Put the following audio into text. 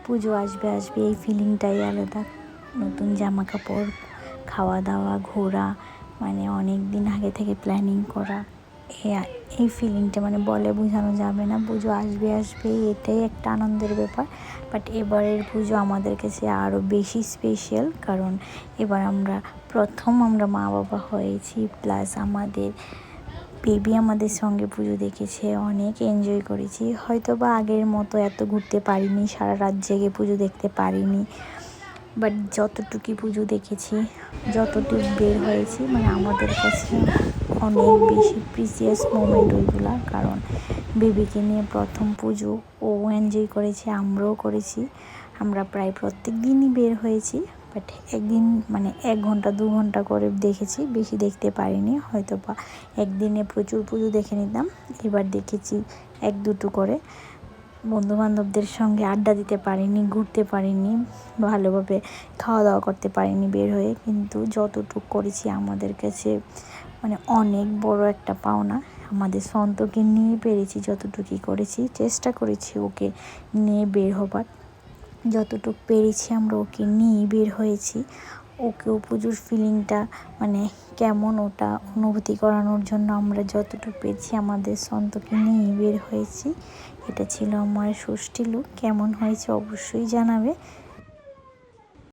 পুজো আসবে আসবে এই ফিলিংটাই আলাদা। নতুন জামা কাপড়, খাওয়া দাওয়া, ঘোরা, মানে অনেক দিন আগে থেকে প্ল্যানিং করা, এই ফিলিংটা মানে বলে বোঝানো যাবে না। পুজো আসবে আসবে এটাই একটা আনন্দের ব্যাপার। বাট এবারের পুজো আমাদের কাছে আরও বেশি স্পেশাল, কারণ এবার আমরা মা বাবা হয়েছি, প্লাস আমাদের বেবি আমাদের সঙ্গে পুজো দেখেছে, অনেক এনজয় করেছি। হয়তো বা আগের মতো এত ঘুরতে পারিনি, সারা রাত জেগে পুজো দেখতে পারিনি, বাট যতটুকু পুজো দেখেছি, যতটুকু বের হয়েছি, মানে আমাদের কাছে অনেক বেশি প্রিসিয়াস মোমেন্ট ওইগুলা। কারণ বেবিকে নিয়ে প্রথম পুজো, ও এনজয় করেছে, আমরাও করেছি। আমরা প্রায় প্রত্যেক দিনই বের হয়েছি, বাট একদিন মানে 1 ঘন্টা 2 ঘন্টা করে দেখেছি, বেশি দেখতে পারিনি। হয়তো বা একদিনে প্রচুর পুজো দেখে নিতাম, এবার দেখেছি 1-2টো করে। বন্ধুবান্ধবদের সঙ্গে আড্ডা দিতে পারিনি, ঘুরতে পারিনি, ভালোভাবে খাওয়া দাওয়া করতে পারিনি বের হয়ে, কিন্তু যতটুকু করেছি আমাদের কাছে মানে অনেক বড় একটা পাওনা। আমাদের সন্তকে নিয়ে পেরেছি, যতটুকুই করেছি, চেষ্টা করেছি ওকে নিয়ে বের হবার, যতটুকু পেরেছি আমরা ওকে নিয়ে বের হয়েছি। ওকেও পুজোর ফিলিংটা মানে কেমন ওটা অনুভূতি করানোর জন্য আমরা যতটুকু পেরেছি আমাদের সন্তকে নিয়ে বের হয়েছি। এটা ছিল আমার ষষ্ঠী লুক। কেমন হয়েছে অবশ্যই জানাবে।